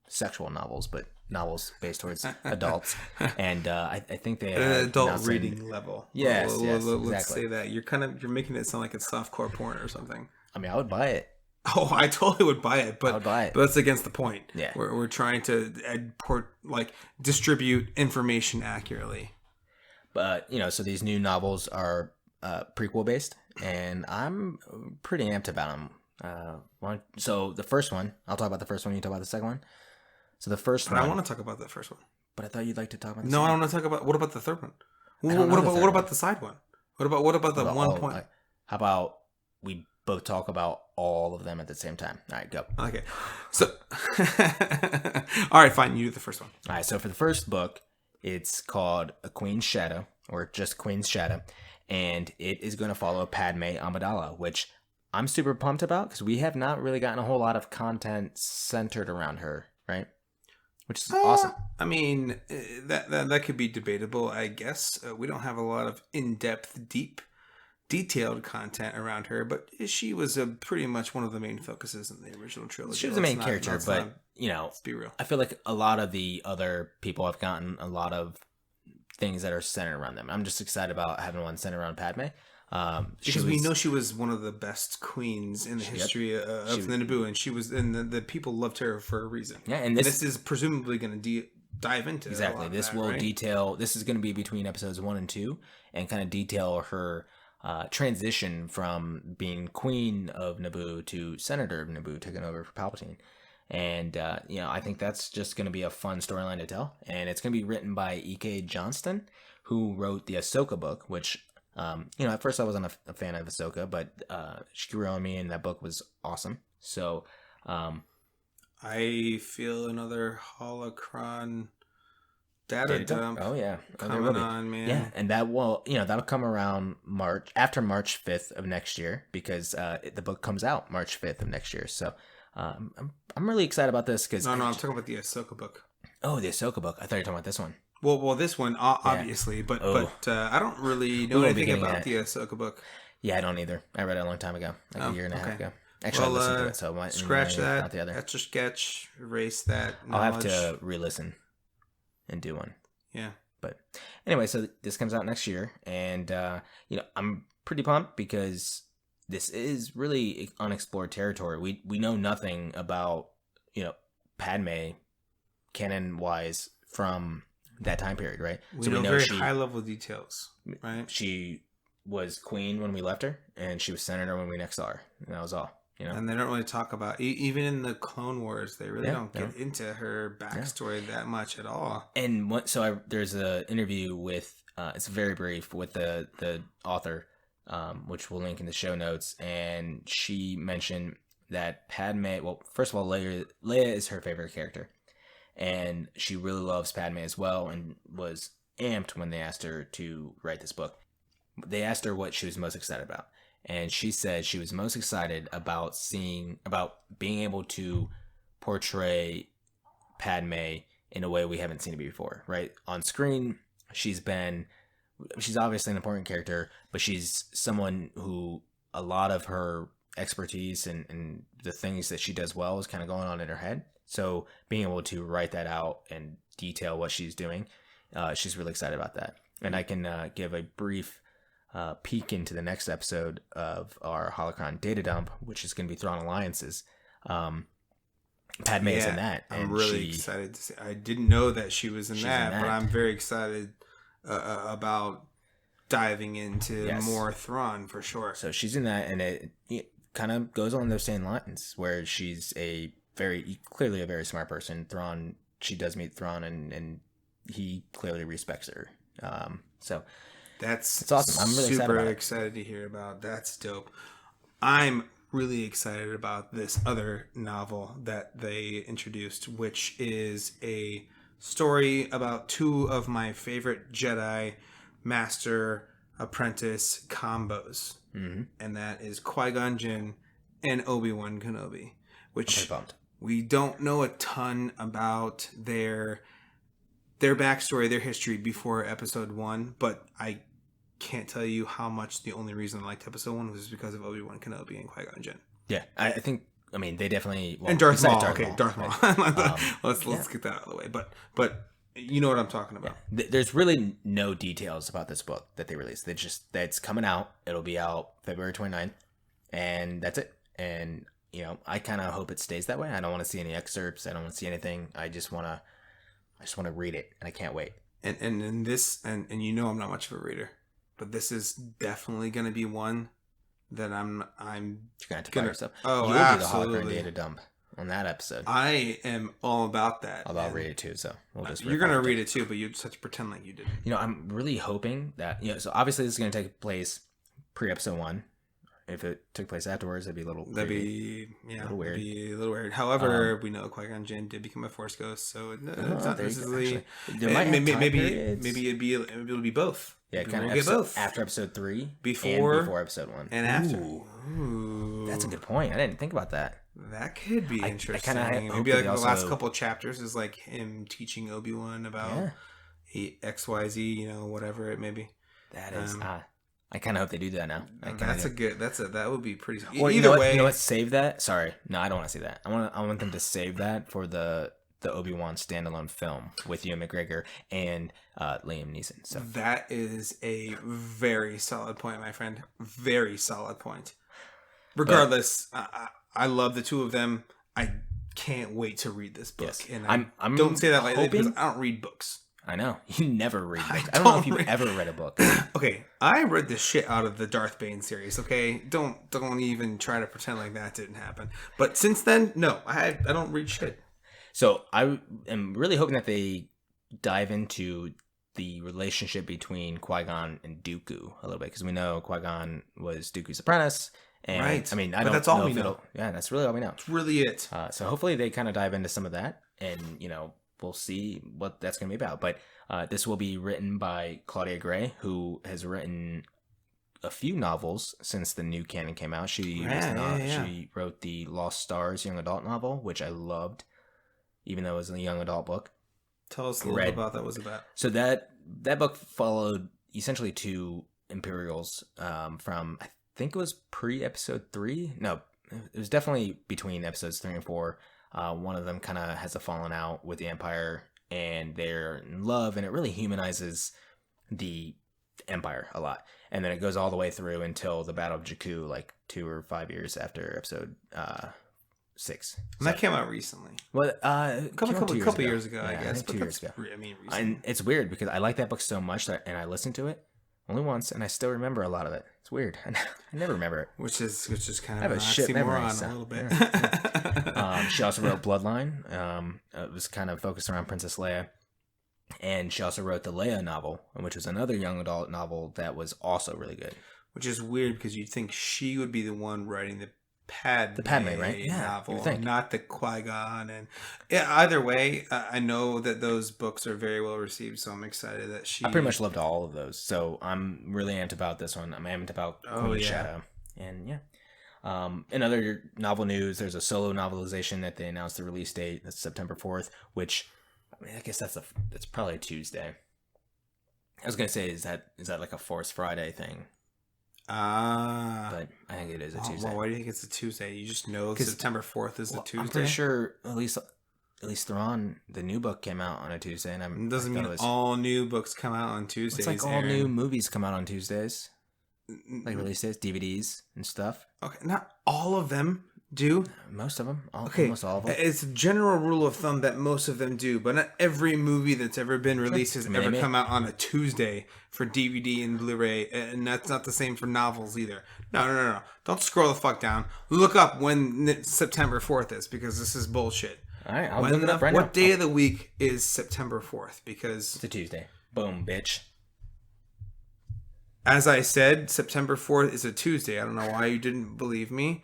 sexual novels, but novels based towards adults, and I think they adult reading level. Yes, let's exactly. say that you're making it sound like it's softcore porn or something. I mean, I would buy it. Oh, I totally would buy it, but I would buy it. But that's against the point. Yeah, we're trying to distribute information accurately. But so these new novels are prequel based, and I'm pretty amped about them. So the first one, I'll talk about the first one. You talk about the second one. So the first one. I want to talk about the first one. But I thought you'd like to talk about. No, I want to talk about. What about the third one? What about the side one? What about the 1 point? How about we both talk about all of them at the same time? All right, go. Okay. So, all right, fine. You do the first one. All right. So for the first book, it's called A Queen's Shadow, or just Queen's Shadow, and it is going to follow Padme Amidala, which I'm super pumped about because we have not really gotten a whole lot of content centered around her, right? Which is awesome. I mean, that could be debatable, I guess. We don't have a lot of in-depth, deep detailed content around her, but she was pretty much one of the main focuses in the original trilogy. She was the main character, but let's be real. I feel like a lot of the other people have gotten a lot of things that are centered around them. I'm just excited about having one centered around Padme. Because we know she was one of the best queens in the history of the Naboo, and she was, and the people loved her for a reason. Yeah, and this is presumably going to dive into exactly. This that, will right? detail. This is going to be between episodes 1 and 2, and kind of detail her transition from being queen of Naboo to senator of Naboo, taking over for Palpatine. And I think that's just going to be a fun storyline to tell, and it's going to be written by E.K. Johnston, who wrote the Ahsoka book, which. At first I wasn't a fan of Ahsoka, but she grew on me, and that book was awesome. So, I feel another holocron data dump. Oh yeah, coming on, man. Yeah, and that will, that'll come around after March 5th of next year, because the book comes out March 5th of next year. So, I'm really excited about this because I'm talking about the Ahsoka book. Oh, the Ahsoka book. I thought you were talking about this one. Well, this one obviously, but I don't really know anything about the Ahsoka book. Yeah, I don't either. I read it a long time ago, like a year and a half ago. Actually, I listened to it, so scratch that. Not the other. That's just sketch. Erase that. I'll have to re-listen and do one. Yeah. But anyway, so this comes out next year, and I'm pretty pumped because this is really unexplored territory. We know nothing about Padme canon wise from that time period, right? We know very high level details, right? She was queen when we left her, and she was senator when we next saw her, and that was all. And they don't really talk about, even in the Clone Wars, they really don't get into her backstory that much at all. And there's an interview with it's very brief with the author, which we'll link in the show notes, and she mentioned that Padme. Well, first of all, Leia is her favorite character. And she really loves Padme as well, and was amped when they asked her to write this book. They asked her what she was most excited about, and she said she was most excited about being able to portray Padme in a way we haven't seen it before. Right on screen, she's obviously an important character, but she's someone who a lot of her expertise and the things that she does well is kind of going on in her head. So being able to write that out and detail what she's doing, she's really excited about that. And I can give a brief peek into the next episode of our Holocron data dump, which is going to be Thrawn Alliances. Padme is in that. I'm really excited to see. I didn't know that she was in that, but I'm very excited about diving into more Thrawn for sure. So she's in that, and it kind of goes on those same lines where she's clearly a very smart person. Thrawn, she does meet Thrawn, and he clearly respects her. So it's awesome. I'm really super excited to hear about. That's dope. I'm really excited about this other novel that they introduced, which is a story about two of my favorite Jedi master apprentice combos, and that is Qui-Gon Jinn and Obi-Wan Kenobi, which we don't know a ton about their backstory, their history before episode 1, but I can't tell you how much the only reason I liked episode 1 was because of Obi-Wan Kenobi and Qui-Gon Jinn. Yeah, I think, they definitely... and Darth Maul. Darth Maul. Let's get that out of the way. But you know what I'm talking about. Yeah. There's really no details about this book that they released. That's coming out. It'll be out February 29th, and that's it. And, I kind of hope it stays that way. I don't want to see any excerpts. I don't want to see anything. I just want to read it, and I can't wait. And in this, and I'm not much of a reader, but this is definitely going to be one that I'm You're gonna have to buy yourself. Oh, you'll absolutely. do the Holocron data dump on that episode. I am all about that. I'll read it too. So we'll just. You're gonna read it too, but you just have to pretend like you didn't. I'm really hoping that So obviously this is gonna take place pre-episode 1. If it took place afterwards, it'd be a little. That'd be a little weird. Be a little weird. However, we know Qui-Gon Jinn did become a Force ghost, so it's not necessarily. Maybe it'll be both. Yeah, kind of both after episode 3, before episode 1, and after. Ooh. That's a good point. I didn't think about that. That could be interesting. Maybe like the last couple of chapters is like him teaching Obi-Wan about XYZ, whatever it may be. That is. I kind of hope they do that now. That would be pretty. Or Either way, you know what? Save that. Sorry, no, I don't want to say that. I want them to save that for the Obi-Wan standalone film with Ewan McGregor and Liam Neeson. So that is a very solid point, my friend. Very solid point. Regardless, I love the two of them. I can't wait to read this book. Yes. And I'm don't say that lightly because hoping... I don't read books. I know. You never read books. I don't know if you've ever read a book. Okay, I read the shit out of the Darth Bane series, okay? Don't even try to pretend like that didn't happen. But since then, no, I don't read shit. So I am really hoping that they dive into the relationship between Qui-Gon and Dooku a little bit, because we know Qui-Gon was Dooku's apprentice. And, right. I mean, but that's all we know. Yeah, that's really all we know. That's really it. So hopefully they kind of dive into some of that, and, we'll see what that's going to be about. But this will be written by Claudia Gray, who has written a few novels since the new canon came out. She wrote the Lost Stars young adult novel, which I loved, even though it was a young adult book. Tell us a little bit about that. Was about. So that book followed essentially two Imperials from, I think it was pre-episode 3. No, it was definitely between episodes 3 and 4. One of them kind of has a falling out with the Empire, and they're in love, and it really humanizes the Empire a lot. And then it goes all the way through until the Battle of Jakku, like 2 or 5 years after episode 6. And that came out recently. Well, a couple years ago, I guess. 2 years ago. I mean, recently. And it's weird because I like that book so much and I listened to it only once, and I still remember a lot of it. It's weird. I never remember it. Which is kind of a shit memory a little bit. Yeah. She also wrote Bloodline. It was kind of focused around Princess Leia. And she also wrote the Leia novel, which was another young adult novel that was also really good. Which is weird because you'd think she would be the one writing the Padme right? Yeah, novel, not the Qui-Gon. And yeah, either way, I know that those books are very well received, so I'm excited that she... I pretty much loved all of those, so I'm really amped about this one. I'm amped about Queen Shadow. And yeah. In other novel news, there's a solo novelization that they announced the release date. That's September 4th, which, I mean, I guess that's probably a Tuesday. I was going to say, is that like a Force Friday thing? But I think it is a Tuesday. Well, why do you think it's a Tuesday? You just know September 4th is a Tuesday? I'm pretty sure at least Thrawn, the new book, came out on a Tuesday. And it doesn't mean all new books come out on Tuesdays. It's like all new movies come out on Tuesdays. Like release days, DVDs and stuff. Okay, not all of them do. Most of them. Almost all of them. It's a general rule of thumb that most of them do, but not every movie that's ever been released has ever come out on a Tuesday for DVD and Blu-ray, and that's not the same for novels either. No. Don't scroll the fuck down. Look up when September 4th is, because this is bullshit. All right, I'll look it up right now. What day of the week is September 4th? Because it's a Tuesday. Boom, bitch. As I said, September 4th is a Tuesday. I don't know why you didn't believe me.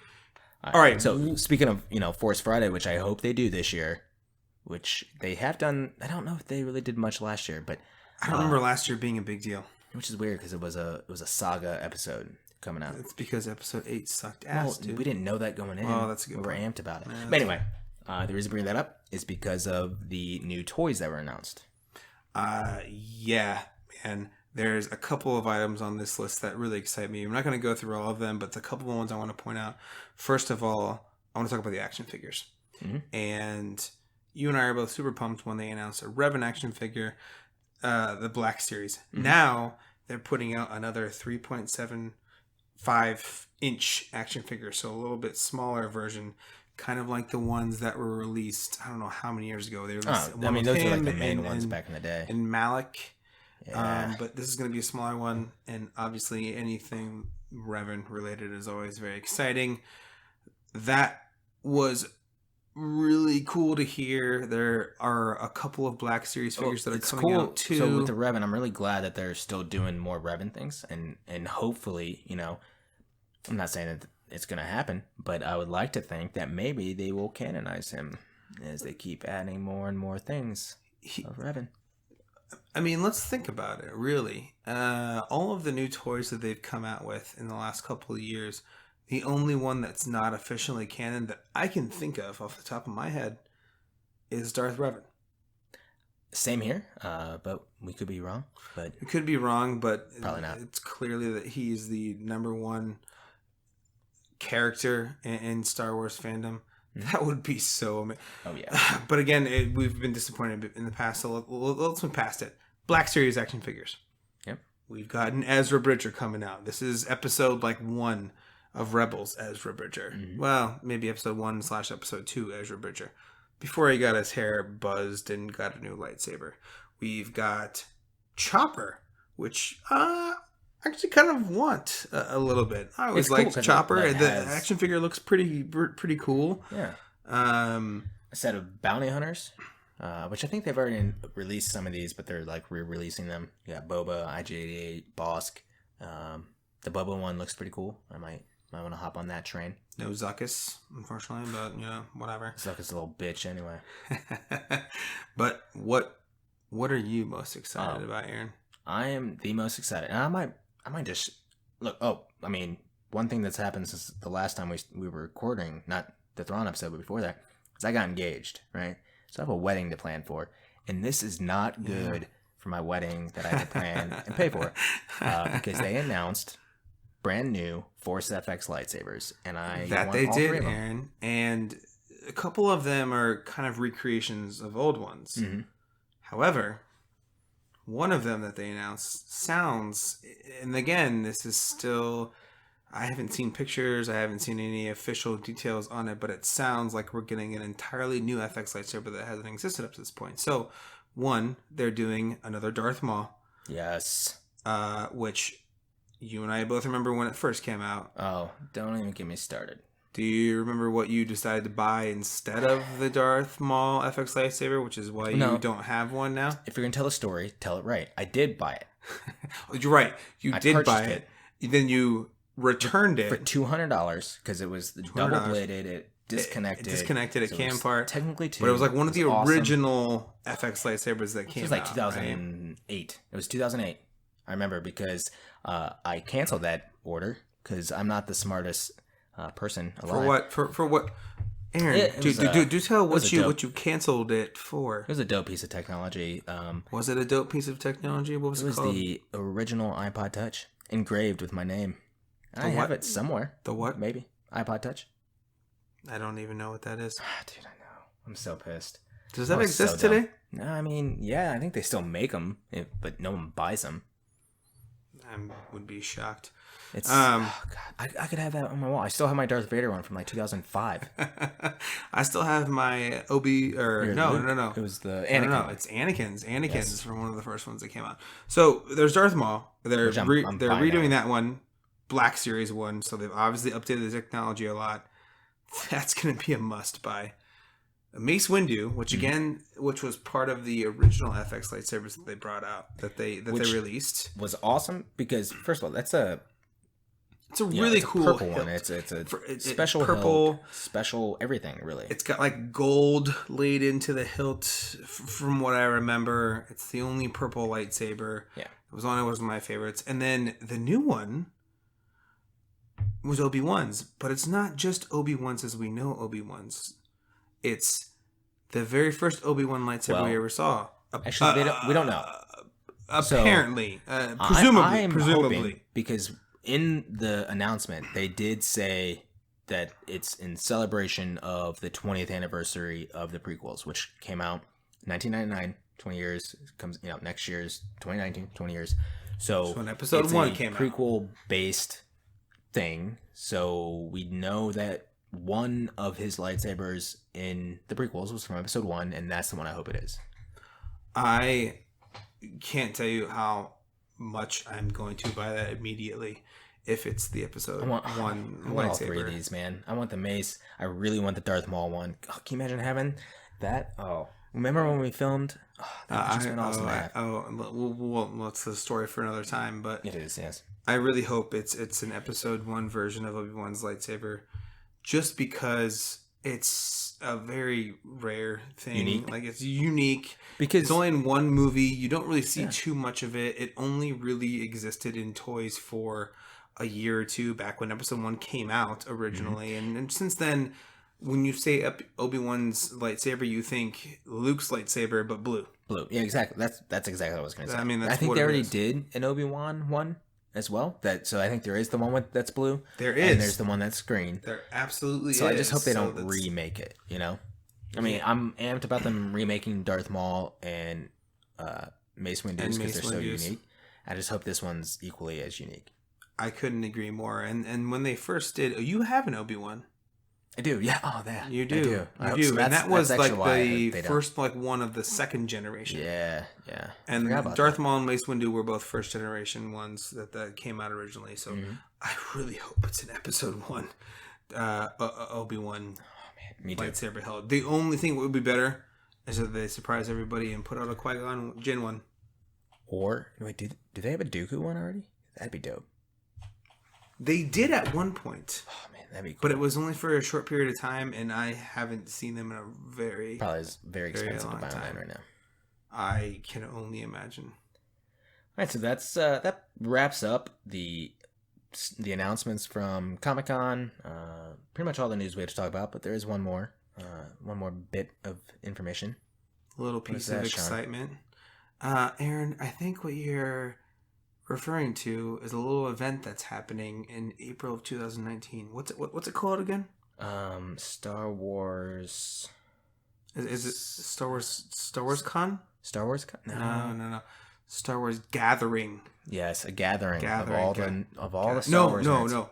All right. So speaking of Force Friday, which I hope they do this year, which they have done. I don't know if they really did much last year, but I don't remember last year being a big deal. Which is weird because it was a saga episode coming out. It's because episode 8 sucked ass. Well, we didn't know that going in. Oh, that's a good point. We were amped about it. Yeah, but anyway, the reason I bring that up is because of the new toys that were announced. Yeah, man. There's a couple of items on this list that really excite me. I'm not going to go through all of them, but the couple of ones I want to point out. First of all, I want to talk about the action figures. Mm-hmm. And you and I are both super pumped when they announced a Revan action figure, the Black Series. Mm-hmm. Now they're putting out another 3.75-inch action figure, so a little bit smaller version, kind of like the ones that were released, I don't know how many years ago. They released those were like the main ones back in the day. And Malik. Yeah. But this is going to be a smaller one, and obviously anything Revan related is always very exciting. That was really cool to hear. There are a couple of Black Series figures that are coming out too. So with the Revan, I'm really glad that they're still doing more Revan things, and hopefully, I'm not saying that it's going to happen, but I would like to think that maybe they will canonize him as they keep adding more and more things of Revan. I mean, let's think about it, really. All of the new toys that they've come out with in the last couple of years, the only one that's not officially canon that I can think of off the top of my head is Darth Revan. Same here, but we could be wrong. But We could be wrong, but probably not. it's clearly that he's the number one character in Star Wars fandom. That would be so amazing. Oh yeah. But again, we've been disappointed in the past, so let's move past it. Black Series action figures. Yep. We've got an Ezra Bridger coming out. This is episode 1 of Rebels Ezra Bridger. Well, maybe episode 1/episode 2 Ezra Bridger. Before he got his hair buzzed and got a new lightsaber. We've got Chopper, which I actually kind of want a little bit. I always It's cool liked 'cause Chopper. it The has- action figure looks pretty cool. Yeah. Um, A set of bounty hunters, which I think they've already released some of these, but they're like re-releasing them. You got Boba, IG-88, Bosk. The Boba one looks pretty cool. I might want to hop on that train. no Zuckuss, unfortunately, but whatever. Zuckuss a little bitch anyway. But what are you most excited about, Aaron? I am the most excited, and I might just look. Oh, I mean, one thing that's happened since the last time we were recording, not the Thrawn episode, but before that, is I got engaged, right? So I have a wedding to plan for, and this is not good for my wedding that I had to plan and pay for, because they announced brand new Force FX lightsabers, and I That want they all did, three of them. Aaron, and a couple of them are kind of recreations of old ones. Mhm. However, one of them that they announced sounds, and again, this is still, I haven't seen pictures, I haven't seen any official details on it, but it sounds like we're getting an entirely new FX lightsaber that hasn't existed up to this point. So, one, they're doing another Darth Maul, Yes. which you and I both remember when it first came out. Oh, don't even get me started. Do you remember what you decided to buy instead of the Darth Maul FX lightsaber, which is why No. you don't have one now? If you're gonna tell a story, tell it right. I did buy it You're right. You I did buy purchased it. Then you returned it. for $200 because it was double bladed. It disconnected. It disconnected a so it cam was part. Technically two. But it was like one of the awesome. original FX lightsabers that came It was like out. 2008. It was 2008. I remember because I canceled that order because I'm not the smartest person alive. For what? For what? Aaron, It was, do tell was what a you joke. what you canceled it for. It was a dope piece of technology. Was it a dope piece of technology? What was It it was called? the original iPod Touch engraved with my name. I have what? it somewhere. The what? Maybe iPod Touch. I don't even know what that is. Dude, I know. I'm so pissed. Does that was exist so dumb. today? No, I mean, yeah, I think they still make them, but no one buys them. I would be shocked. It's oh god, I could have that on my wall. I still have my Darth Vader one from like 2005. I still have my Obi or Your no, Luke? no, no. It was the No, Anakin. no, it's Anakin's. Anakin's is from one of the first ones that came out. So there's Darth Maul. They're Which I'm they're buying redoing that one, Black Series one. So they've obviously updated the technology a lot. That's gonna be a must buy. Mace Windu, which again, which was part of the original FX lightsabers that they brought out, that they released. was awesome because first of all, that's a It's a really it's a cool purple hilt. one. It's It's special purple. hilt, special everything really. It's got like gold laid into the hilt, from what I remember. It's the only purple lightsaber. Yeah. It was one of my favorites. And then the new one was Obi-Wan's, but it's not just Obi-Wan's as we know Obi-Wan's. It's the very first Obi-Wan lightsaber we ever saw. Actually, we don't know. Apparently, I'm presumably. hoping, because in the announcement they did say that it's in celebration of the 20th anniversary of the prequels, which came out 1999. 20 years comes, next year's 2019. 20 years. So when episode it's 1 a came out. prequel based thing. So we know that one of his lightsabers in the prequels was from episode 1, and that's the one I hope it is. I can't tell you how much I'm going to buy that immediately if it's the episode 1 I want all lightsaber. three of these, man. I want the mace. I really want the Darth Maul one. Oh, can you imagine having that? Oh, remember when we filmed? Oh, that would just been awesome to have. Well, it's a story for another time, but It is, yes. I really hope it's an episode 1 version of Obi-Wan's lightsaber, just because it's a very rare thing. Unique. Like, it's unique. Because It's only in one movie. You don't really see too much of it. It only really existed in toys for a year or two back when episode 1 came out originally. And since then, when you say Obi-Wan's lightsaber, you think Luke's lightsaber, but blue. Blue. Yeah, exactly. That's exactly what I was going to say. I mean, that's I think what they it already is. did an Obi-Wan one as well. So I think there is the one that's blue. There is. And there's the one that's green. There absolutely is. So I just hope they don't remake it, you know? I mean, I'm amped about them remaking Darth Maul and Mace Windu because they're so unique. I just hope this one's equally as unique. I couldn't agree more. And when they first did... you have an Obi-Wan. I do, yeah. Oh, that you do. I do. You do. So and that was like the first one of the second generation. Yeah. And Darth Maul and Mace Windu were both first generation ones that came out originally. So I really hope it's in episode 1. Obi-Wan lightsaber held. The only thing that would be better is that they surprise everybody and put out a Qui-Gon Jinn one. Or wait, do they have a Dooku one already? That'd be dope. They did at one point. Oh man, that'd be cool. But it was only for a short period of time, and I haven't seen them in a probably is very expensive to buy online right now. I can only imagine. All right, so that's that wraps up the announcements from Comic-Con. Pretty much all the news we had to talk about, but there is one more bit of information. A little piece of excitement. Aaron, I think what you're referring to is a little event that's happening in April of 2019. What's it called again? Star Wars. Is it Star Wars Con? Star Wars Con? No. Star Wars Gathering. Yes, a gathering of all the Star Wars. No.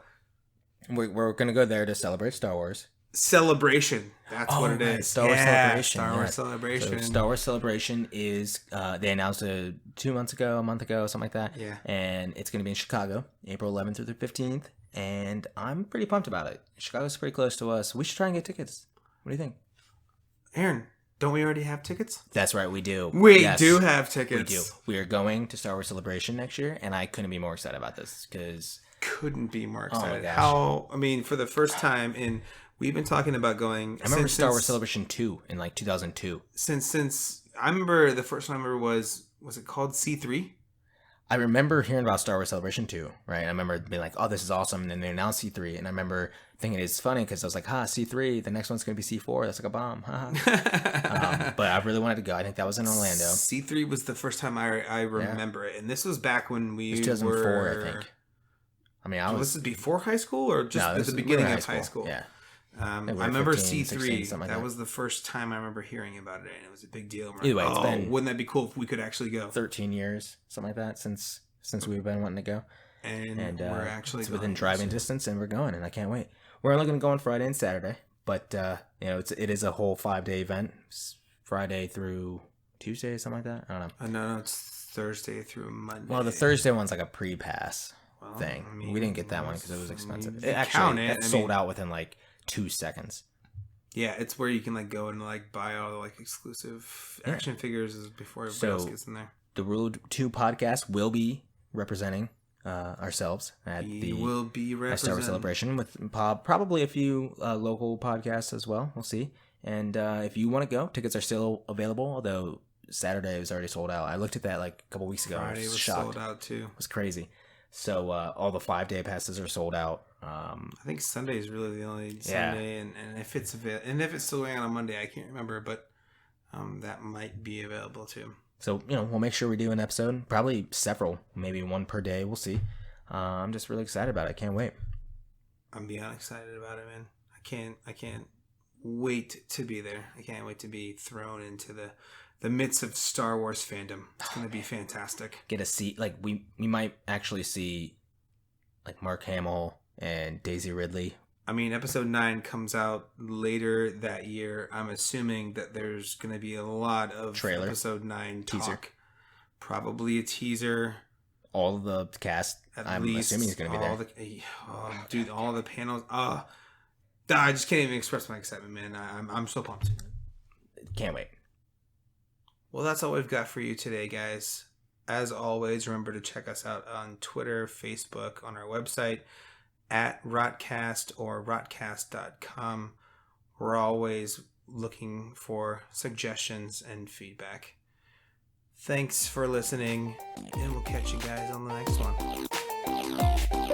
We're gonna go there to celebrate Star Wars. Celebration. That's what it is. Star Wars Celebration. Star Wars Celebration. So Star Wars Celebration is they announced it a month ago, something like that. Yeah. And it's going to be in Chicago, April 11th through the 15th. And I'm pretty pumped about it. Chicago's pretty close to us. We should try and get tickets. What do you think? Aaron, don't we already have tickets? That's right, we do. We do have tickets. We do. We are going to Star Wars Celebration next year, and I couldn't be more excited about this because couldn't be more excited. Oh my gosh. For the first time in. We've been talking about going. I remember Star Wars Celebration 2 in like 2002. Since I remember the first one I remember was it called C3? I remember hearing about Star Wars Celebration 2, right? I remember being like, oh, this is awesome. And then they announced C3. And I remember thinking it's funny because I was like, C3, the next one's going to be C4. That's like a bomb. But I really wanted to go. I think that was in Orlando. C3 was the first time I remember it. And this was back when we it was 2004, I think. I mean, was this before high school or just at the beginning of high school? Yeah. I remember 15, C3. 16, that was the first time I remember hearing about it, and it was a big deal. Either way, it's been wouldn't that be cool if we could actually go? 13 years, something like that, since we've been wanting to go. And we're actually it's within driving distance, and we're going, and I can't wait. We're only going to go on Friday and Saturday, but it is a whole 5-day event, Friday through Tuesday, something like that. I don't know. No, it's Thursday through Monday. Well, the Thursday one's like a pre-pass thing. I mean, we didn't get that one because it was expensive. It sold out within like 2 seconds. Yeah, it's where you can like go and like buy all the like exclusive action figures before everybody else gets in there. The Rule 2 podcast will be representing ourselves at Star Wars Celebration with probably a few local podcasts as well. We'll see. And if you want to go, tickets are still available, although Saturday was already sold out. I looked at that like a couple weeks ago. Friday was sold out too. It was crazy. So all the 5-day passes are sold out. I think Sunday is really the only Sunday, and if it's still going on Monday, I can't remember, but that might be available too. So we'll make sure we do an episode, probably several, maybe one per day. We'll see. I'm just really excited about it. I can't wait. I'm beyond excited about it, man. I can't wait to be there. I can't wait to be thrown into the midst of Star Wars fandom. It's going to be fantastic. Get a seat. Like we might actually see like Mark Hamill and Daisy Ridley. I mean, episode 9 comes out later that year. I'm assuming that there's going to be a lot of trailer, episode 9 teaser. Talk. Probably a teaser. All of the cast. I'm assuming he's going to be there. All the panels. I just can't even express my excitement, man. I'm so pumped. Can't wait. Well, that's all we've got for you today, guys. As always, remember to check us out on Twitter, Facebook, on our website, at RoTKast or RoTKast.com. We're always looking for suggestions and feedback. Thanks for listening, and we'll catch you guys on the next one.